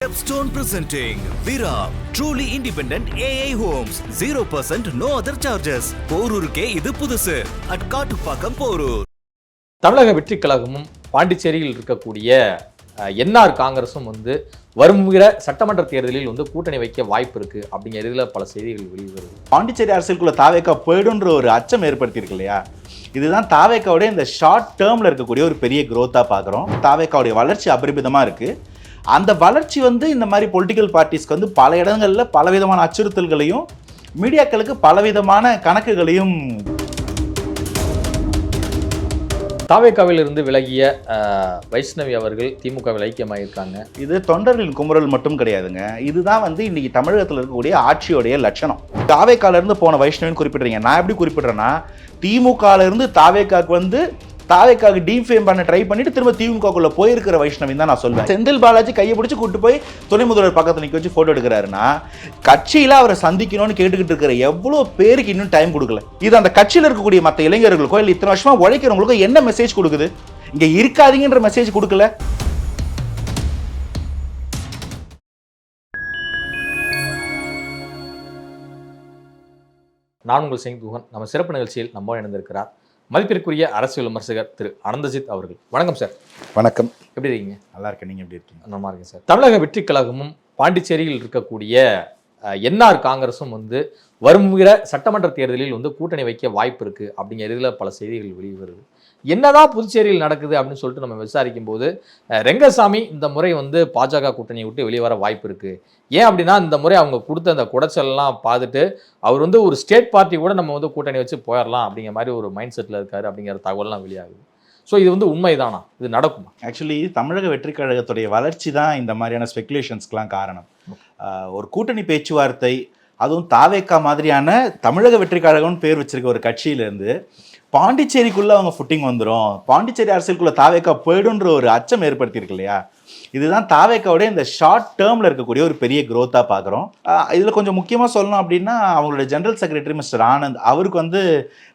Stepstone presenting Vira, truly independent AI homes, 0% no other charges. போரூருக்கே இது புதுசு. at Kattupakkam Porur. தமிழக வெற்றிக் கழகமும் பாண்டிச்சேரியில் இருக்கக்கூடிய என்ஆர் காங்கிரஸும் வருகிற சட்டமன்ற தேர்தலில் கூட்டணி வைக்க வாய்ப்பு இருக்கு அப்படிங்கிறதுல பல செய்திகள் வெளிவருது. பாண்டிச்சேரி அரசியலுக்குள்ள தாவேக்கா போயிடுன்ற ஒரு அச்சம் ஏற்படுத்தியிருக்கு இல்லையா? இதுதான் தாவேக்காவுடைய இந்த ஷார்ட் டேர்ம்ல இருக்கக்கூடிய ஒரு பெரிய growth-ஆ பார்க்குறோம். தாவேக்காவுடைய வளர்ச்சி அபரிமிதமா இருக்கு. அந்த வளர்ச்சி இந்த மாதிரி பொலிட்டிக்கல் பார்ட்டிஸ்க்கு பல இடங்களில் பலவிதமான அச்சுறுத்தல்களையும் மீடியாக்களுக்கு பலவிதமான கணக்குகளையும் தாவேக்காவில் இருந்து விலகிய வைஷ்ணவி அவர்கள் திமுகவில் ஐக்கியமாயிருக்காங்க. இது தொண்டர்களின் குமுறல் மட்டும் கிடையாதுங்க. இதுதான் இன்னைக்கு தமிழகத்தில் இருக்கக்கூடிய ஆட்சியோடைய லட்சணம். தாவேக்கால இருந்து போன வைஷ்ணவின்னு குறிப்பிடுறீங்க. நான் எப்படி குறிப்பிடுறேன்னா, திமுகல இருந்து தாவேக்காக்கு தாவேக்காக்கு டீஃபேம் பண்ண ட்ரை பண்ணிட்டு திரும்ப திமுகக்குள்ள போயிருக்கிற வைஷ்ணவின்னு தான் நான் சொல்வேன். செந்தில் பாலாஜி கையை பிடிச்சி கூட்டு போய் துணை முதல்வர் பக்கத்தில் நிற்க வச்சு போட்டோ எடுக்கிறாருன்னா, கட்சியில அவரை சந்திக்கணும்னு கேட்டுக்கிட்டு இருக்கிற எவ்வளோ பேருக்கு இன்னும் டைம் கொடுக்கல. இது அந்த கட்சியில் இருக்கக்கூடிய மற்ற இளைஞர்களுக்கோ இல்லை இத்தனை வருஷமா உழைக்கிறவங்களுக்கோ என்ன மெசேஜ் கொடுக்குது? இங்க இருக்காதீங்கன்ற மெசேஜ் கொடுக்கல. நான் உங்கள் சிங் குஹன். நம்ம சிறப்பு நிகழ்ச்சியில் நம்ம இணைந்திருக்கிறார் மதிப்பிற்குரிய அரசியல் விமர்சகர் திரு அனந்தஜித் அவர்கள். வணக்கம் சார். வணக்கம். எப்படி இருக்கீங்க? நல்லா இருக்கேன். நீங்க எப்படி இருக்கீங்க? நல்லா இருக்கேன் சார். தமிழக வெற்றிக் கழகமும் பாண்டிச்சேரியில் இருக்கக்கூடிய என்ஆர் காங்கிரஸும் வருகிற சட்டமன்ற தேர்தலில் கூட்டணி வைக்க வாய்ப்பு இருக்கு அப்படிங்கிறதுல பல செய்திகள் வெளிவருது. என்னதான் புதுச்சேரியில் நடக்குது அப்படின்னு சொல்லிட்டு நம்ம விசாரிக்கும் போது ரெங்கசாமி இந்த முறை பாஜக கூட்டணியை விட்டு வெளியே வர வாய்ப்பு இருக்கு. ஏன் அப்படின்னா, இந்த முறை அவங்க கொடுத்த அந்த குடைச்சல்லாம் பார்த்துட்டு அவர் ஒரு ஸ்டேட் பார்ட்டி கூட நம்ம கூட்டணி வச்சு போயிடலாம் அப்படிங்கிற மாதிரி ஒரு மைண்ட் செட்டில் இருக்காரு அப்படிங்கிற தகவல்லாம் வெளியாகுது. ஸோ இது உண்மைதானா? இது நடக்குமா? ஆக்சுவலி தமிழக வெற்றி கழகத்துடைய வளர்ச்சி தான் இந்த மாதிரியான ஸ்பெகுலேஷன்ஸ்க்கெலாம் காரணம். ஒரு கூட்டணி பேச்சுவார்த்தை, அதுவும் தாவேக்கா மாதிரியான தமிழக வெற்றி கழகம்னு பேர் வச்சிருக்க ஒரு கட்சியிலேருந்து பாண்டிச்சேரிக்குள்ளே அவங்க ஃபுட்டிங் வந்துடும், பாண்டிச்சேரி அரசியலுக்குள்ளே தாவேக்கா போயிடுன்ற ஒரு அச்சம் ஏற்படுத்தியிருக்கு இல்லையா? இதுதான் தாவேக்காவுடைய இந்த ஷார்ட் டேர்மில் இருக்கக்கூடிய ஒரு பெரிய growth-ஆ பார்க்குறோம். இதில் கொஞ்சம் முக்கியமாக சொல்லணும் அப்படின்னா, அவங்களுடைய ஜெனரல் செக்ரட்டரி மிஸ்டர் ஆனந்த் அவருக்கு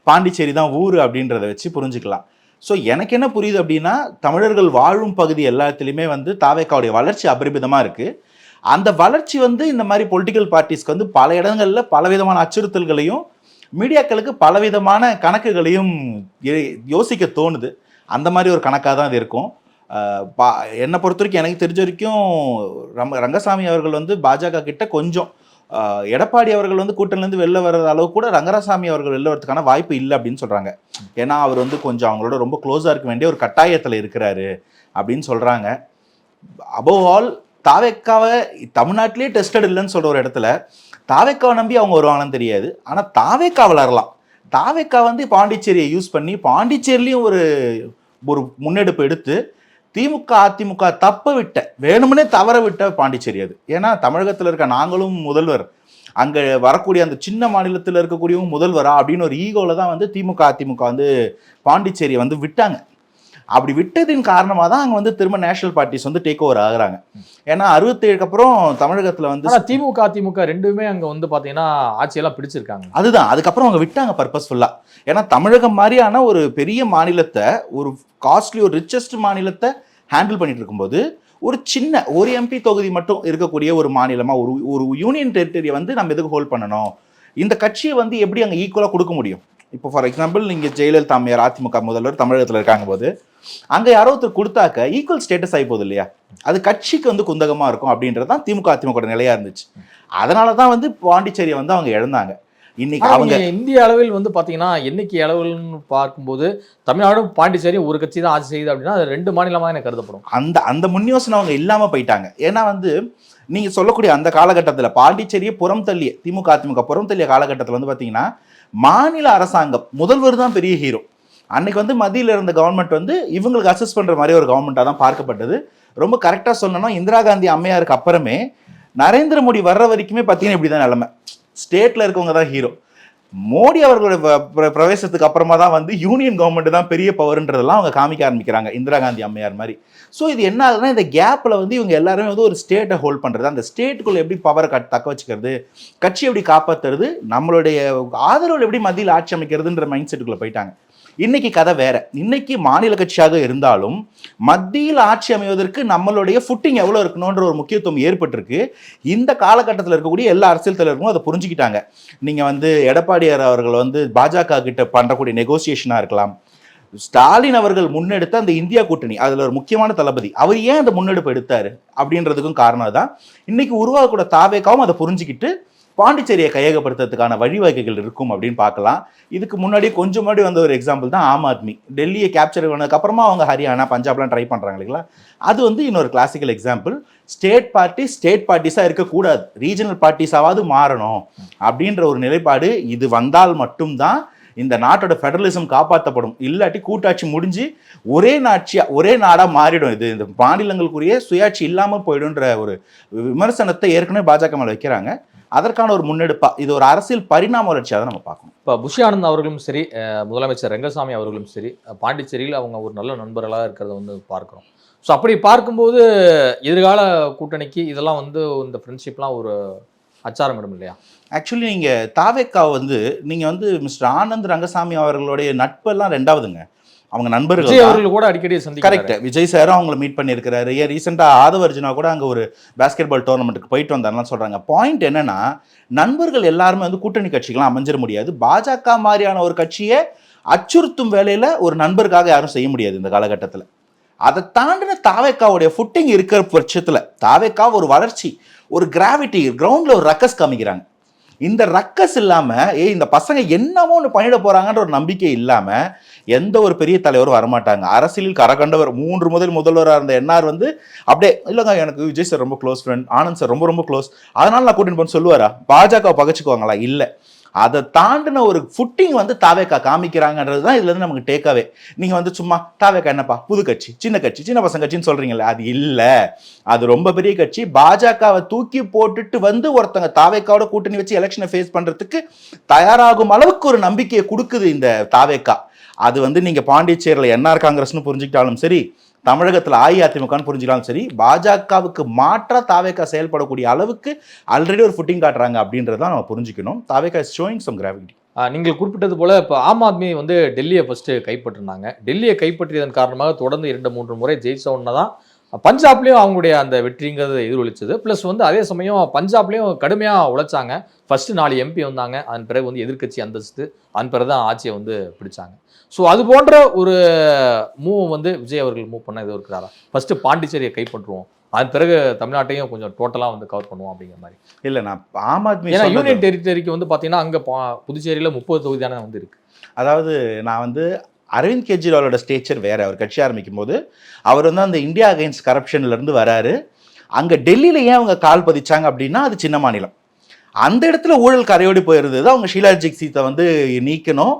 பாண்டிச்சேரி தான் ஊர் அப்படின்றத வச்சு புரிஞ்சுக்கலாம். ஸோ எனக்கு என்ன புரியுது அப்படின்னா, தமிழர்கள் வாழும் பகுதி எல்லாத்துலேயுமே தாவேக்காவுடைய வளர்ச்சி அபரிமிதமாக இருக்குது. அந்த வளர்ச்சி இந்த மாதிரி பொலிட்டிக்கல் பார்ட்டிஸ்க்கு பல இடங்களில் பலவிதமான அச்சுறுத்தல்களையும் மீடியாக்களுக்கு பலவிதமான கணக்குகளையும் யோசிக்க தோணுது. அந்த மாதிரி ஒரு கணக்காக தான் அது இருக்கும். என்னை பொறுத்த வரைக்கும், எனக்கு தெரிஞ்ச வரைக்கும் ரங்கசாமி அவர்கள் பாஜக கிட்ட கொஞ்சம் எடப்பாடி அவர்கள் கூட்டணிலேருந்து வெளில வர்ற அளவு கூட ரங்கராசாமி அவர்கள் வெளில வரதுக்கான வாய்ப்பு இல்லை அப்படின்னு சொல்கிறாங்க. ஏன்னா அவர் கொஞ்சம் அவங்களோட ரொம்ப க்ளோஸாக இருக்க வேண்டிய ஒரு கட்டாயத்தில் இருக்கிறாரு அப்படின்னு சொல்கிறாங்க. அபோவ் ஆல் தாவேக்காவை தமிழ்நாட்டிலே டெஸ்டட் இல்லைன்னு சொல்கிற ஒரு இடத்துல தாவேக்காவை நம்பி அவங்க வருவாங்கன்னு தெரியாது. ஆனால் தாவேக்கா வளரலாம். தாவேக்கா பாண்டிச்சேரியை யூஸ் பண்ணி பாண்டிச்சேரிலையும் ஒரு முன்னெடுப்பு எடுத்து திமுக அதிமுக வேணும்னே தவற விட்ட பாண்டிச்சேரி அது. ஏன்னா தமிழகத்தில் இருக்க நாங்களும் முதல்வர், அங்கே வரக்கூடிய அந்த சின்ன மாநிலத்தில் இருக்கக்கூடியவங்க முதல்வரா அப்படின்னு ஒரு ஈகோவில் தான் திமுக அதிமுக பாண்டிச்சேரியை விட்டாங்க. அப்படி விட்டதின் காரணமாக தான் அங்கே திரும்ப நேஷனல் பார்ட்டிஸ் டேக் ஓவர் ஆகுறாங்க. ஏன்னா 67க்கு அப்புறம் தமிழகத்தில் திமுக அதிமுக ரெண்டுமே அங்கே பார்த்தீங்கன்னா ஆட்சியெல்லாம் பிடிச்சிருக்காங்க. அதுதான் அதுக்கப்புறம் அவங்க விட்டாங்க பர்பஸ்ஃபுல்லாக. ஏன்னா தமிழகம் மாதிரியான ஒரு பெரிய மாநிலத்தை, ஒரு காஸ்ட்லி ஒரு ரிச்சஸ்ட் மாநிலத்தை ஹேண்டில் பண்ணிட்டு இருக்கும்போது ஒரு எம்பி தொகுதி மட்டும் இருக்கக்கூடிய ஒரு மாநிலமாக ஒரு யூனியன் டெரிட்டரியை நம்ம எதுக்கு ஹோல்ட் பண்ணணும்? இந்த கட்சியை எப்படி அங்கே ஈக்குவலாக கொடுக்க முடியும்? இப்போ ஃபார் எக்ஸாம்பிள், நீங்கள் ஜெயலலிதா அம்மையார் அதிமுக முதல்வர் தமிழகத்தில் இருக்காங்க போது அங்கே யாரோ ஒருத்தர் கொடுத்தாக்க ஈக்குவல் ஸ்டேட்டஸ் ஆகி போகுது இல்லையா? அது கட்சிக்கு குந்தகமாக இருக்கும் அப்படின்றது தான் திமுக அதிமுக நிலையாக இருந்துச்சு. அதனால தான் பாண்டிச்சேரியை அவங்க இழந்தாங்க. இன்னைக்கு அவங்க இந்திய அளவில் பார்த்தீங்கன்னா எண்ணிக்கை அளவுன்னு பார்க்கும்போது தமிழ்நாடும் பாண்டிச்சேரியும் ஒரு கட்சி தான் ஆட்சி செய்யுது அப்படின்னா அது ரெண்டு மாநிலமாக எனக்கு கருதப்படும். அந்த முன் யோசனை அவங்க இல்லாமல் போயிட்டாங்க. ஏன்னா நீங்கள் சொல்லக்கூடிய அந்த காலகட்டத்தில் பாண்டிச்சேரியை புறம் தள்ளிய திமுக அதிமுக புறம் தள்ளிய காலகட்டத்தில் பார்த்தீங்கன்னா மாநில அரசாங்கம் முதல்வர் தான் பெரிய ஹீரோ. அன்னைக்கு மத்தியில் இருந்த கவர்மெண்ட் இவங்களுக்கு அசஸ் பண்ணுற மாதிரி ஒரு கவர்மெண்ட்டாக தான் பார்க்கப்பட்டது. ரொம்ப கரெக்டாக சொல்லணும்னா, இந்திரா காந்தி அம்மையாருக்கு அப்புறமே நரேந்திர மோடி வர்ற வரைக்குமே பார்த்தீங்கன்னா இப்படி தான் நிலைமை. ஸ்டேட்டில் இருக்கவங்க தான் ஹீரோ. மோடி அவர்களோட பிரவேசத்துக்கு அப்புறமா தான் யூனியன் கவர்மெண்ட் தான் பெரிய பவர்ன்றதெல்லாம் அவங்க காமிக்க ஆரம்பிக்கிறாங்க, இந்திரா காந்தி அம்மையார் மாதிரி. ஸோ இது என்ன ஆகுதுன்னா, இந்த கேப்பில் இவங்க எல்லாருமே ஒரு ஸ்டேட்டை ஹோல்ட் பண்ணுறது, அந்த ஸ்டேட்டுக்குள்ளே எப்படி பவரை தக்க வச்சுக்கிறது, கட்சி எப்படி காப்பாற்றுறது, நம்மளுடைய ஆதரவு எப்படி மத்தியில் ஆட்சி அமைக்கிறதுன்ற மைண்ட் செட்டுக்குள்ளே போயிட்டாங்க. இன்னைக்கு கதை வேற. இன்னைக்கு மாநில கட்சியாக இருந்தாலும் மத்தியில் ஆட்சி அமைவதற்கு நம்மளுடைய ஃபுட்டிங் எவ்வளோ இருக்கணுன்ற ஒரு முக்கியத்துவம் ஏற்பட்டிருக்கு. இந்த காலகட்டத்தில் இருக்கக்கூடிய எல்லா அரசியல் தலைவர்களும் அதை புரிஞ்சுக்கிட்டாங்க. நீங்கள் வந்து எடப்பாடியார் அவர்கள் வந்து பாஜக கிட்ட பண்ணுறக்கூடிய நெகோசியேஷனாக இருக்கலாம், ஸ்டாலின் அவர்கள் முன்னெடுத்த அந்த இந்தியா கூட்டணி அதில் ஒரு முக்கியமான தளபதி அவர் ஏன் அந்த முன்னெடுப்பு எடுத்தாரு அப்படின்றதுக்கும் காரணம் தான். இன்னைக்கு உருவாகக்கூட தாவேக்காவும் அதை புரிஞ்சுக்கிட்டு பாண்டிச்சேரியை கையகப்படுத்துறதுக்கான வழிவகைகள் இருக்கும் அப்படின்னு பார்க்கலாம். இதுக்கு முன்னாடி கொஞ்சம் முன்னாடி வந்த ஒரு எக்ஸாம்பிள் தான் ஆம் ஆத்மி. டெல்லியை கேப்சர் பண்ணதுக்கு அப்புறமா அவங்க ஹரியானா பஞ்சாப்லாம் ட்ரை பண்ணுறாங்க இல்லைங்களா, அது வந்து இன்னொரு கிளாசிக்கல் எக்ஸாம்பிள். ஸ்டேட் பார்ட்டிஸாக இருக்கக்கூடாது, ரீஜனல் பார்ட்டிஸாவது மாறணும் அப்படின்ற ஒரு நிலைப்பாடு இது வந்தால் மட்டும்தான் இந்த நாட்டோட ஃபெடரலிசம் காப்பாற்றப்படும். இல்லாட்டி கூட்டாட்சி முடிஞ்சு ஒரே நாடாக மாறிடும். இது இந்த மாநிலங்களுக்குரிய சுயாட்சி இல்லாமல் போயிடும்ன்ற ஒரு விமர்சனத்தை ஏற்கனவே பாஜக மேலே வைக்கிறாங்க. அதற்கான ஒரு முன்னெடுப்பா இது ஒரு அரசியல் பரிணாம வளர்ச்சியாக தான் நம்ம பார்க்கணும். இப்போ புஷி ஆனந்த் அவர்களும் சரி, முதலமைச்சர் ரெங்கசாமி அவர்களும் சரி, பாண்டிச்சேரியில் அவங்க ஒரு நல்ல நண்பர்களாக இருக்கிறத வந்து பார்க்குறோம். ஸோ அப்படி பார்க்கும்போது எதிர்கால கூட்டணிக்கு இதெல்லாம் வந்து இந்த ஃப்ரெண்ட்ஷிப்லாம் ஒரு அச்சாரம் இடம் இல்லையா? ஆக்சுவலி நீங்கள் தாவேக்கா வந்து நீங்கள் வந்து மிஸ்டர் ஆனந்த் ரங்கசாமி அவர்களுடைய நட்பெல்லாம் ரெண்டாவதுங்க, அவங்க நண்பர்கள். விஜய் அவர்கள் கூட அடிக்கடி சந்திக்கிறாரு. கரெக்ட், விஜய் சாரும் அவங்களை மீட் பண்ணியிருக்கிறாரு. ஏன் ரீசெண்டாக ஆதவ அர்ஜுனா கூட அங்கே ஒரு பாஸ்கெட் பால் டோர்னமெண்ட்டுக்கு போயிட்டு வந்தாருலாம் சொல்கிறாங்க. பாயிண்ட் என்னன்னா, நண்பர்கள் எல்லாருமே வந்து கூட்டணி கட்சிகளாம் அமைஞ்சிட முடியாது. பாஜக மாதிரியான ஒரு கட்சியை அச்சுறுத்தும் வேலையில் ஒரு நண்பருக்காக யாரும் செய்ய முடியாது இந்த காலகட்டத்தில். அதை தாண்டின தாவேக்காவுடைய ஃபுட்டிங் இருக்கிற பட்சத்தில் தாவேக்கா ஒரு வளர்ச்சி, ஒரு கிராவிட்டி, கிரவுண்டில் ஒரு ரக்கஸ் காமிக்கிறாங்க. இந்த ரக்கஸ் இல்லாமல் இந்த பசங்க என்னமோ ஒன்று பண்ணிட போகிறாங்கன்ற ஒரு நம்பிக்கை இல்லாமல் எந்த ஒரு பெரிய தலைவரும் வரமாட்டாங்க. அரசியலில் கரகண்டவர் 3 முதல்வராக இருந்த என்ஆர் வந்து அப்படியே இல்லைங்க எனக்கு விஜய் சார் ரொம்ப க்ளோஸ் ஃப்ரெண்ட், ஆனந்த் சார் ரொம்ப ரொம்ப க்ளோஸ், அதனால நான் கூட்டின்னு போன்னு சொல்லுவாரா? பாஜகவை பகச்சுக்குவாங்களா? இல்லை. அதை தாண்டின ஒரு ஃபுட்டிங் வந்து தாவேக்கா காமிக்கிறாங்கன்றது தான் இதுலேருந்து நமக்கு டேக்காவே. நீங்கள் வந்து சும்மா தாவேக்கா என்னப்பா புது கட்சி, சின்ன பசங்க கட்சின்னு சொல்கிறீங்களே, அது இல்லை, அது ரொம்ப பெரிய கட்சி. பாஜகவை தூக்கி போட்டுட்டு வந்து ஒருத்தங்க தாவேக்காவோட கூட்டணி வச்சு எலெக்ஷனை ஃபேஸ் பண்ணுறதுக்கு தயாராகும் அளவுக்கு ஒரு நம்பிக்கையை கொடுக்குது இந்த தாவேக்கா. அது வந்து நீங்கள் பாண்டிச்சேரியில் என்ஆர் காங்கிரஸ்னு புரிஞ்சுக்கிட்டாலும் சரி, தமிழகத்தில் அஇஅதிமுகன்னு புரிஞ்சுக்கலாம் சரி, பாஜகவுக்கு மாற்றா தாவேக்கா செயல்படக்கூடிய அளவுக்கு ஆல்ரெடி ஒரு ஃபுட்டிங் காட்டுறாங்க அப்படின்றத நம்ம புரிஞ்சுக்கணும். தாவேக்கா இஸ் ஷோயிங் சம் கிராவிட்டி. நீங்கள் குறிப்பிட்டது போல இப்போ ஆம் ஆத்மி வந்து டெல்லியை ஃபர்ஸ்ட் கைப்பற்றினாங்க. டெல்லியை கைப்பற்றியதன் காரணமாக தொடர்ந்து 2-3 முறை ஜெயிச்ச உடனே தான் பஞ்சாப்லேயும் அவங்களுடைய அந்த வெற்றிங்கிறத எதிரொலிச்சது. ப்ளஸ் வந்து அதே சமயம் பஞ்சாப்லேயும் கடுமையாக உழைச்சாங்க. ஃபர்ஸ்ட் 4 எம்பி வந்தாங்க, அதன் பிறகு வந்து எதிர்க்கட்சி அந்தஸ்து, அதன் பிறகு தான் ஆட்சியை வந்து பிடிச்சாங்க. ஸோ அது போன்ற ஒரு மூவ் வந்து விஜய் அவர்கள் மூவ் பண்ண இது இருக்கிறாரா? ஃபர்ஸ்ட் பாண்டிச்சேரியை கைப்பற்றுவோம், அதன் பிறகு தமிழ்நாட்டையும் கொஞ்சம் டோட்டலாக வந்து கவர் பண்ணுவோம் அப்படிங்கிற மாதிரி. இல்லை, நான் ஆம் ஆத்மி ஏன்னா யூனியன் டெரிட்டரிக்கு வந்து பார்த்தீங்கன்னா அங்கே புதுச்சேரியில் 30 தொகுதி தானே வந்து இருக்கு. அதாவது நான் வந்து அரவிந்த் கெஜ்ரிவாலோட ஸ்டேச்சர் வேற. அவர் கட்சி ஆரம்பிக்கும் போது அவர் வந்து அந்த இந்தியா அகைன்ஸ்ட் கரப்ஷன்லேருந்து வராரு. அங்கே டெல்லியில் ஏன் அவங்க கால் பதிச்சாங்க அப்படின்னா அது சின்ன மாநிலம், அந்த இடத்துல ஊழல் கரையோடி போயிருந்தது. அவங்க ஷீலா தீக்ஷித்தை வந்து நீக்கணும்,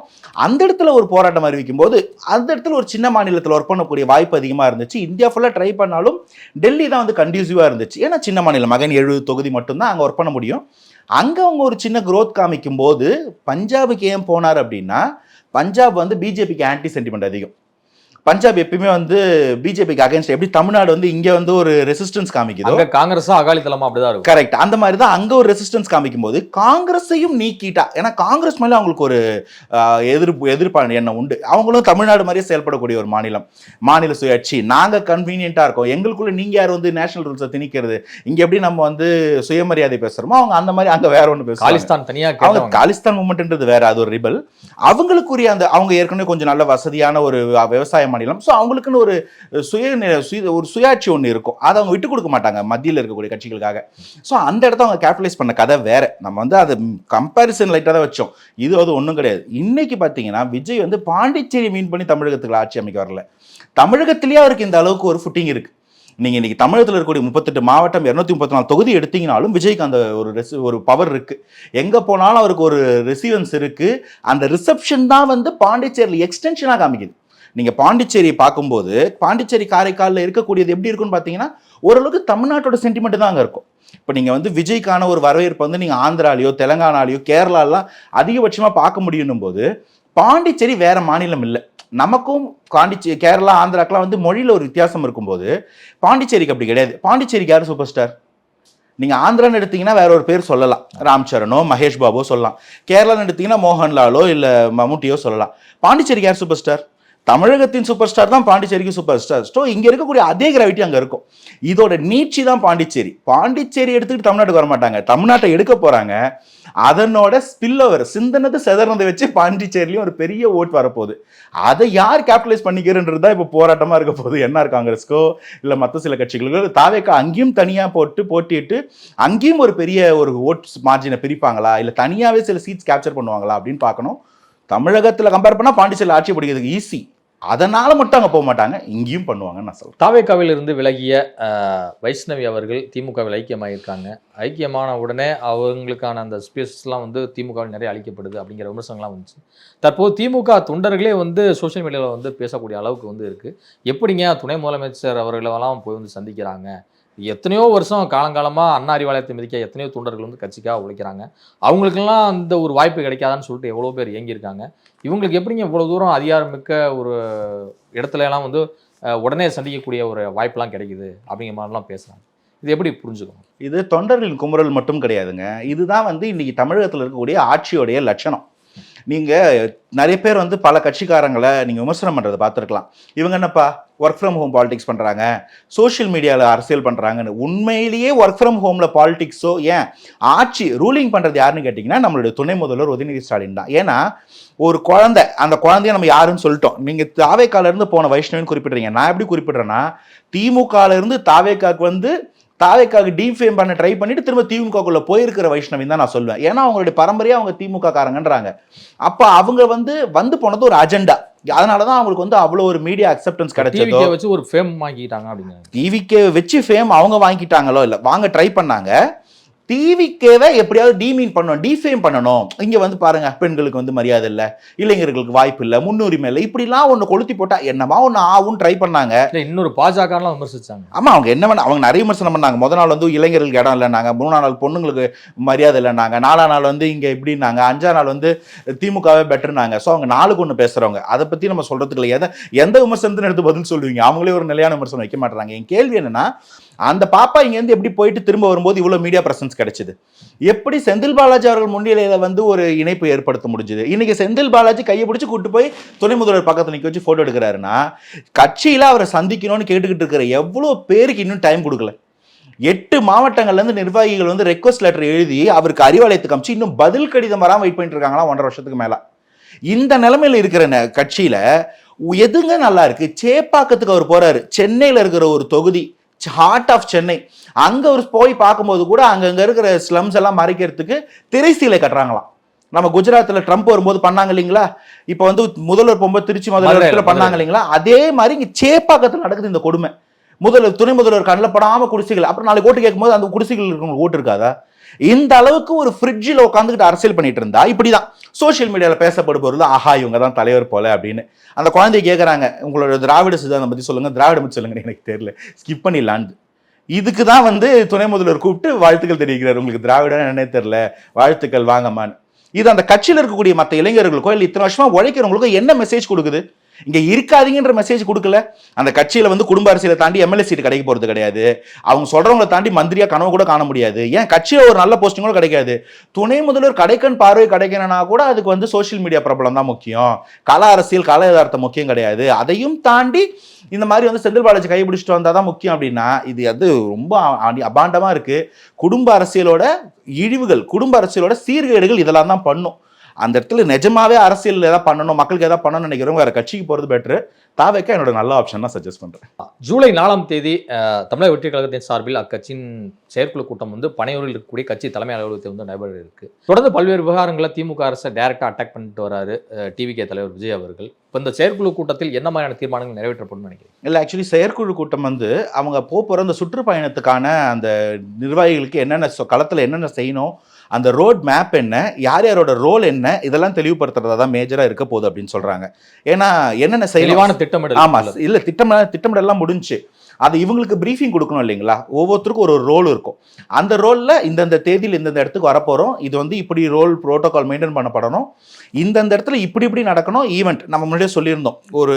அந்த இடத்துல ஒரு போராட்டம் அறிவிக்கும் போது அந்த இடத்துல ஒரு சின்ன மாநிலத்தில் ஒர்க் பண்ணக்கூடிய வாய்ப்பு அதிகமாக இருந்துச்சு. இந்தியா ஃபுல்லாக ட்ரை பண்ணாலும் டெல்லி தான் வந்து கண்டியூசிவாக இருந்துச்சு. ஏன்னா சின்ன மாநிலம், மகன் 70 தொகுதி மட்டும்தான் அங்கே ஒர்க் பண்ண முடியும். அங்கே அவங்க ஒரு சின்ன க்ரோத் காமிக்கும் போது பஞ்சாபுக்கு ஏன் போனார் அப்படின்னா, பஞ்சாப் வந்து பிஜேபிக்கு ஆன்டி சென்டிமெண்ட் அதிகம். பஞ்சாப் எப்பயுமே வந்து பிஜேபிக்கு அகைன்ஸ்ட். எப்படி தமிழ்நாடு வந்து இங்க வந்து ஒரு ரெசிஸ்டன்ஸ் காமிக்குது, காங்கிரஸும் அகாலிதளமா அப்படிதான் இருக்கும். கரெக்ட். அந்த மாதிரி தான் அங்க ஒரு ரெசிஸ்டன்ஸ் காமிக்கும் போது காங்கிரஸையும் நீக்கிட்டா, ஏன்னா காங்கிரஸ் மேலே அவங்களுக்கு ஒரு எதிர்ப்பு எண்ணம் உண்டு. அவங்களும் தமிழ்நாடு மாதிரியே செயல்படக்கூடிய ஒரு மாநிலம், மாநில சுயாட்சி, நாங்க கன்வீனியன்ட்டா இருக்கோம், எங்களுக்குள்ள நீங்க யார் வந்து நேஷனல் ரூல்ஸை திணிக்கிறது, இங்க எப்படி நம்ம வந்து சுயமரியாதை பேசுறோமோ அவங்க அந்த மாதிரி அங்க வேற ஒன்று பேசுறாங்க. காலிஸ்தான் தனியா, அவங்க காலிஸ்தான் மூவ்மெண்ட்ன்றது வேற, அது ஒரு ரிபல். அவங்களுக்குரிய அந்த அவங்க ஏற்கனவே கொஞ்சம் நல்ல வசதியான ஒரு விவசாய மாநிலம். ஸோ அவங்களுக்குன்னு ஒரு சுயாட்சி ஒன்று இருக்கும், அதை அவங்க விட்டு கொடுக்க மாட்டாங்க மத்தியில் இருக்கக்கூடிய கட்சிகளுக்காக. ஸோ அந்த இடத்த அவங்க கேபிட்டலைஸ் பண்ண கதை வேற. நம்ம வந்து அதை கம்பேரிசன் லைட்டாக தான் வச்சோம், இது அது ஒன்றும் கிடையாது. இன்னைக்கு பார்த்தீங்கன்னா விஜய் வந்து பாண்டிச்சேரி மீன் பண்ணி தமிழகத்துக்கு ஆட்சி அமைக்க வரல, தமிழகத்திலேயே அவருக்கு இந்த அளவுக்கு ஒரு ஃபுட்டிங் இருக்கு. நீங்கள் இன்றைக்கி தமிழகத்தில் இருக்கக்கூடிய 38 மாவட்டம் 234 தொகுதி எடுத்தீங்கனாலும் விஜய்க்கு அந்த ஒரு பவர் இருக்குது. எங்கே போனாலும் அவருக்கு ஒரு ரெசிவன்ஸ் இருக்குது. அந்த ரிசப்ஷன் தான் வந்து பாண்டிச்சேரியில் எக்ஸ்டென்ஷனாக காமிக்குது. நீங்கள் பாண்டிச்சேரியை பார்க்கும்போது பாண்டிச்சேரி காரைக்காலில் இருக்கக்கூடியது எப்படி இருக்குன்னு பார்த்தீங்கன்னா ஓரளவுக்கு தமிழ்நாட்டோட சென்டிமெண்ட் தான் அங்கே இருக்கும். இப்போ நீங்கள் வந்து விஜய்க்கான ஒரு வரவேற்பு வந்து நீங்கள் ஆந்திராலேயோ தெலங்கானாலேயோ கேரளாலாம் அதிகபட்சமாக பார்க்க முடியும் போது பாண்டிச்சேரி வேற மாநிலம் இல்லை. நமக்கும் கேரளா ஆந்திராக்கெலாம் வந்து மொழியில் ஒரு வித்தியாசம் இருக்கும்போது பாண்டிச்சேரிக்கு அப்படி கிடையாது. பாண்டிச்சேரிக்கு யார் சூப்பர் ஸ்டார்? நீங்க ஆந்திரான்னு எடுத்தீங்கன்னா வேற ஒரு பேர் சொல்லலாம், ராம் சரணோ மகேஷ் பாபுவோ சொல்லலாம். கேரளான்னு எடுத்தீங்கன்னா மோகன்லாலோ இல்ல மம்முட்டியோ சொல்லலாம். பாண்டிச்சேரிக்கு யார் சூப்பர் ஸ்டார்? தமிழகத்தின் சூப்பர் ஸ்டார் தான் பாண்டிச்சேரிக்கு சூப்பர் ஸ்டார். ஸோ இங்க இருக்கக்கூடிய அதே கிராவிட்டி அங்க இருக்கும். இதோட நீட்சி தான் பாண்டிச்சேரி. பாண்டிச்சேரி எடுத்துக்கிட்டு தமிழ்நாட்டுக்கு வர மாட்டாங்க, தமிழ்நாட்டை எடுக்க போறாங்க. அதனோட ஸ்பில் ஓவர் சிந்தனது செதறதை வச்சு பாண்டிச்சேரியிலையும் ஒரு பெரிய ஓட் வரப்போகுது. அதை யார் கேபிட்டலைஸ் பண்ணிக்கிறன்றது தான் இப்போ போராட்டமா இருக்க போகுது. என்ஆர் காங்கிரஸ்க்கோ இல்லை மற்ற சில கட்சிகளுக்கோ. தாவேக்கா அங்கேயும் தனியா போட்டிட்டு அங்கேயும் ஒரு பெரிய ஒரு ஓட் மார்ஜினை பிரிப்பாங்களா, இல்லை தனியாவே சில சீட்ஸ் கேப்சர் பண்ணுவாங்களா அப்படின்னு பார்க்கணும். தமிழகத்தில் கம்பேர் பண்ணால் பாண்டிச்சேரியில் ஆட்சி பிடிக்கிறதுக்கு ஈஸி, அதனால மட்டும் அங்கே போக மாட்டாங்க, இங்கேயும் பண்ணுவாங்கன்னு நான் சொல்றேன். தாவேக்காவில் இருந்து விலகிய வைஷ்ணவி அவர்கள் திமுகவில் ஐக்கியமாயிருக்காங்க. ஐக்கியமான உடனே அவங்களுக்கான அந்த ஸ்பேஸ்லாம் வந்து திமுகவில் நிறைய அளிக்கப்படுது அப்படிங்கிற விமர்சனங்கள்லாம் வந்துச்சு. தற்போது திமுக தொண்டர்களே வந்து சோஷியல் மீடியாவில் வந்து பேசக்கூடிய அளவுக்கு வந்து இருக்குது. எப்படிங்க துணை முதலமைச்சர் அவர்களெல்லாம் போய் வந்து சந்திக்கிறாங்க? எத்தனையோ வருஷம் காலங்காலமாக அண்ணா அறிவாலயத்தை மிதிக்க எத்தனையோ தொண்டர்கள் வந்து கட்சிக்காக உழைக்கிறாங்க. அவங்களுக்கெல்லாம் அந்த ஒரு வாய்ப்பு கிடைக்காதான்னு சொல்லிட்டு எவ்வளோ பேர் இயங்கியிருக்காங்க. இவங்களுக்கு எப்படிங்க இவ்வளோ தூரம் அதிகாரமிக்க ஒரு இடத்துல எல்லாம் வந்து உடனே சந்திக்கக்கூடிய ஒரு வாய்ப்பெல்லாம் கிடைக்குது அப்படிங்கிற மாதிரிலாம் பேசுகிறாங்க. இது எப்படி புரிஞ்சுக்கணும்? இது தொண்டர்களின் குமுறல் மட்டும் கிடையாதுங்க. இதுதான் வந்து இன்னைக்கு தமிழகத்தில் இருக்கக்கூடிய ஆட்சியோடைய லட்சணம். நீங்க நிறைய பேர் வந்து பல கட்சிக்காரங்களை நீங்க விமர்சனம் பண்றதை பார்த்துருக்கலாம். இவங்க என்னப்பா ஒர்க் ஃப்ரம் ஹோம் பாலிடிக்ஸ் பண்றாங்க, சோஷியல் மீடியாவில் அரசியல் பண்றாங்கன்னு. உண்மையிலேயே ஒர்க் ஃப்ரம் ஹோம்ல பாலிடிக்ஸோ ஏன் ஆட்சி ரூலிங் பண்றது யாருன்னு கேட்டீங்கன்னா நம்மளுடைய துணை முதல்வர் உதயநிதி ஸ்டாலின் தான். ஏன்னா ஒரு குழந்தை, அந்த குழந்தைய நம்ம யாருன்னு சொல்லிட்டோம். நீங்க தாவேக்கால இருந்து போன வைஷ்ணவின்னு குறிப்பிடுறீங்க. நான் எப்படி குறிப்பிடுறேன்னா, திமுகல இருந்து தாவேக்காக்கு வந்து தாவேக்காக்கு டீஃபேம் பண்ண ட்ரை பண்ணிட்டு திரும்ப திமுகக்குள்ள போயிருக்கிற வைஷ்ணவி தான் நான் சொல்லுவேன். ஏன்னா அவங்களுடைய பரம்பரையா அவங்க திமுக காரங்கன்றாங்க. அப்ப அவங்க வந்து போனது ஒரு அஜெண்டா. அதனாலதான் அவங்களுக்கு வந்து அவ்வளவு ஒரு மீடியா அக்செப்டன்ஸ் கிடைச்சதோ. வச்சு ஒரு ஃபேம் வாங்கிட்டாங்க அப்படிங்க. டிவிக்கே வச்சு ஃபேம் அவங்க வாங்கிட்டாங்களோ இல்ல, வாங்க ட்ரை பண்ணாங்க. டிவிக்கேவை எப்படியாவது டீமீன் பண்ணணும், டிஃபேம் பண்ணணும். இங்க வந்து பாருங்க, பெண்களுக்கு வந்து மரியாதை இல்லை, இளைஞர்களுக்கு வாய்ப்பு இல்லை, முன்னுரிமை இல்லை, இப்படிலாம் ஒன்று கொளுத்தி போட்டா என்னமா ஒன்று ஆகும்னு ட்ரை பண்ணாங்க. இன்னொரு பாஜகலாம் விமர்சிச்சாங்க. ஆமா, அவங்க என்ன பண்ண, அவங்க நிறைய விமர்சனம் பண்ணாங்க. முதல் நாள் வந்து இளைஞர்களுக்கு இடம் இல்லைனாங்க, 3ஆம் நாள் பொண்ணுங்களுக்கு மரியாதை இல்லைனாங்க, 4ஆம் நாள் வந்து இங்க இப்படின்னாங்க, 5ஆம் நாள் வந்து திமுகவே பெட்டர்னாங்க. ஸோ அவங்க நாளுக்கு ஒன்று பேசுறவங்க. அதை பத்தி நம்ம சொல்றதுக்கு இல்லை. எந்த விமர்சனத்தின்னு எடுத்து பதில் சொல்லுவீங்க? அவங்களே ஒரு நிலையான விமர்சனம் வைக்க மாட்டாங்க. என் கேள்வி என்னன்னா, அந்த பாப்பா இங்கேருந்து எப்படி போயிட்டு திரும்ப வரும்போது இவ்வளோ மீடியா பிரசன்ஸ் கிடைச்சது? எப்படி செந்தில் பாலாஜி அவர்கள் முன்னிலையில வந்து ஒரு இணைப்பு ஏற்படுத்த முடிஞ்சது? இன்னைக்கு செந்தில் பாலாஜி கையை பிடிச்சி கூட்டு போய் துணை முதல்வர் பக்கத்தில் நிற்க வச்சு போட்டோ எடுக்கிறாருன்னா, கட்சியில அவரை சந்திக்கணும்னு கேட்டுக்கிட்டு இருக்கிற எவ்வளோ பேருக்கு இன்னும் டைம் கொடுக்கல. 8 மாவட்டங்கள்ல இருந்து நிர்வாகிகள் வந்து ரெக்வஸ்ட் லெட்டர் எழுதி அவருக்கு அறிவாலயத்துக்கு அமிச்சு இன்னும் பதில் கடிதம் வராமல் வெயிட் பண்ணிட்டு இருக்காங்களா 1.5 வருஷத்துக்கு மேல. இந்த நிலைமையில இருக்கிற கட்சியில எதுங்க நல்லா இருக்கு? சேப்பாக்கத்துக்கு அவர் போறாரு, சென்னையில இருக்கிற ஒரு தொகுதி, ஹார்ட் ஆஃப் சென்னை. அங்க ஒரு போய் பார்க்கும்போது கூட அங்கங்க இருக்கிற ஸ்லம்ஸ் எல்லாம் மறைக்கிறதுக்கு திரைசீலை கட்டுறாங்களாம். நம்ம குஜராத்ல ட்ரம்ப் வரும்போது பண்ணாங்க இல்லைங்களா, இப்ப வந்து முதல்வர் போகும்போது திருச்சி முதல்வர் பண்ணாங்க இல்லைங்களா, அதே மாதிரி இங்க சேப்பாக்கத்தில் நடக்குது இந்த கொடுமை. துணை முதல்வர் கண்ணில் படாம குடிசைகள், அப்புறம் நாளைக்கு ஓட்டு கேட்கும் போது அந்த குடிசைகள் இருக்கவங்களுக்கு ஓட்டு இருக்காதா? இந்த அளவுக்கு ஒரு ஃப்ரிட்ஜில் உட்காந்துக்கிட்டு அரசியல் பண்ணிட்டு இருந்தா இப்படிதான் சோசியல் மீடியாவில் பேசப்படுபவர்கள் ஆஹா இவங்க தான் தலைவர் போல அப்படின்னு. அந்த குழந்தைய கேட்குறாங்க, உங்களோட திராவிட சித்தாந்தம் பற்றி சொல்லுங்க, திராவிட பற்றி சொல்லுங்க, எனக்கு தெரியல, ஸ்கிப் பண்ணிடலான்னு. இதுக்கு தான் வந்து துணை முதல்வர் கூப்பிட்டு வாழ்த்துக்கள் தெரிவிக்கிறார். உங்களுக்கு திராவிட என்னன்னே தெரியல, வாழ்த்துக்கள் வாங்கம்மான்னு. இது அந்த கட்சியில் இருக்கக்கூடிய மற்ற இளைஞர்களுக்கோ இல்லை இத்தனை வருஷமா உழைக்கிறவங்களுக்கோ என்ன மெசேஜ் கொடுக்குது? இங்க இருக்காதீங்கன்ற மெசேஜ் கொடுக்கல. அந்த கட்சியில வந்து குடும்ப அரசியலை தாண்டி எம்எல்ஏ சீட் கிடைக்க போறது கிடையாது. அவங்க சொல்றவங்களை தாண்டி மந்திரியா கனவு கூட காண முடியாது. ஏன் கட்சியில ஒரு நல்ல போஸ்டிங் கூட கிடைக்காது. துணை முதல்வர் கடைக்கன் பார்வை கிடைக்கணும்னா கூட அதுக்கு வந்து சோசியல் மீடியா பிரபலம் தான் முக்கியம். கல அரசியல் கல யதார்த்தம் முக்கியம் கிடையாது. அதையும் தாண்டி இந்த மாதிரி வந்து செந்தில் பாலாஜி கைப்பிடிச்சிட்டு வந்தாதான் முக்கியம் அப்படின்னா இது அது ரொம்ப அபாண்டமா இருக்கு. குடும்ப அரசியலோட இழிவுகள், குடும்ப அரசியலோட சீர்கேடுகள் இதெல்லாம் தான் பண்ணும். அந்த இடத்துல நிஜமாவே அரசியல் ஏதாவது பண்ணணும், மக்களுக்கு ஏதாவது பண்ணணும்னு நினைக்கிறவங்க வேற கட்சிக்கு போறது பெட்டர். தாவேக்கா என்னோட நல்ல ஆப்ஷன் தான் சஜஸ்ட் பண்றேன். ஜூலை 4ஆம் தேதி தமிழக வெற்றி கழகத்தின் சார்பில் அக்கட்சியின் செயற்குழு கூட்டம் வந்து பனையூரில் இருக்கக்கூடிய கட்சி தலைமை அலுவலகத்தில் வந்து நடைபெற இருக்கு. தொடர்ந்து பல்வேறு விவகாரங்களை திமுக அரசை டைரக்டா அட்டாக் பண்ணிட்டு வராரு டிவிகே தலைவர் விஜய் அவர்கள். இப்போ இந்த செயற்குழு கூட்டத்தில் என்ன மாதிரியான தீர்மானங்கள் நிறைவேற்றப்படும் நினைக்கிறேன்? இல்லை, ஆக்சுவலி செயற்குழு கூட்டம் வந்து அவங்க போகிற அந்த சுற்றுப்பயணத்துக்கான அந்த நிர்வாகிகளுக்கு என்னென்ன களத்தில் என்னென்ன செய்யணும், அந்த ரோட் மேப் என்ன, யார் யாரோட ரோல் என்ன, இதெல்லாம் தெளிவுபடுத்துறதா தான் மேஜரா இருக்க போகுது அப்படின்னு சொல்றாங்க. ஏன்னா என்னென்ன செய்யலாம் திட்டமிடல். ஆமா, இல்ல திட்டமிடலாம் முடிஞ்சு. அது இவங்களுக்கு ப்ரீஃபிங் கொடுக்கணும் இல்லைங்களா, ஒவ்வொருத்தருக்கும் ஒரு ரோல் இருக்கும். அந்த ரோலில் இந்தந்த தேதியில் இந்தந்த இடத்துக்கு வரப்போகிறோம், இது வந்து இப்படி ரோல் ப்ரோட்டோகால் மெயின்டைன் பண்ணப்படணும், இந்தந்த இடத்துல இப்படி நடக்கணும். ஈவெண்ட் நம்ம முன்னாடியே சொல்லியிருந்தோம், ஒரு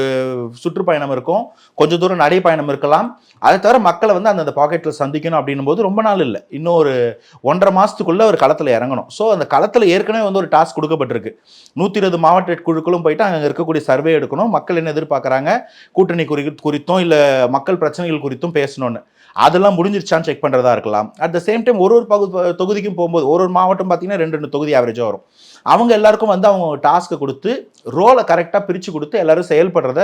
சுற்றுப்பயணம் இருக்கும், கொஞ்சம் தூரம் நடைப்பயணம் இருக்கலாம். அதை தவிர மக்களை வந்து அந்தந்த பாக்கெட்டில் சந்திக்கணும் அப்படின்னும் போது ரொம்ப நாள் இல்லை, இன்னும் ஒரு 1.5 மாதத்துக்குள்ளே ஒரு களத்தில் இறங்கணும். ஸோ அந்த களத்தில் ஏற்கனவே வந்து ஒரு டாஸ்க் கொடுக்கப்பட்டிருக்கு. 120 மாவட்ட குழுக்களும் போயிட்டு அங்கே இருக்கக்கூடிய சர்வே எடுக்கணும், மக்கள் என்ன எதிர்பார்க்குறாங்க, கூட்டணி குறித்தும் இல்லை மக்கள் பிரச்சனைகள் குறித்தும் பேசணும்னு. அதெல்லாம் முடிஞ்சிருச்சான்னு செக் பண்ணுறதா இருக்கலாம். அட் த சேம் டைம் ஒரு தொகுதிக்கும் போகும்போது ஒரு மாவட்டம் பார்த்தீங்கன்னா 2 தொகுதி ஆவரேஜாக வரும். அவங்க எல்லாருக்கும் வந்து அவங்க டாஸ்க்கை கொடுத்து ரோலை கரெக்டாக பிரித்து கொடுத்து எல்லாரும் செயல்படுறத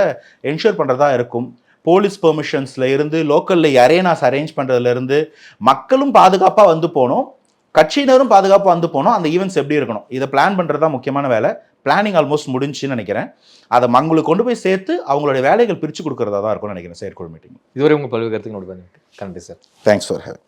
என்ஷூர் பண்ணுறதா இருக்கும். போலீஸ் பெர்மிஷன்ஸில் இருந்து லோக்கலில் அரேனாஸ் அரேஞ்ச் பண்ணுறதுலேருந்து மக்களும் பாதுகாப்பாக வந்து போகணும், கட்சியினரும் பாதுகாப்பாக வந்து போகணும். அந்த ஈவெண்ட்ஸ் எப்படி இருக்கணும், இதை பிளான் பண்ணுறது தான் முக்கியமான வேலை. பிளானிங் ஆல்மோஸ்ட் முடிஞ்சுன்னு நினைக்கிறேன். அதை மங்களுக்கு கொண்டு போய் சேர்த்து அவங்களுடைய வேலைகள் பிரித்து கொடுக்குறதா தான் இருக்கும்னு நினைக்கிறேன் செயற்குழு மீட்டிங். இதுவரை உங்கள் பல்வேறு கருத்துக்களோட கண்டிப்பாக சார். Thanks for having.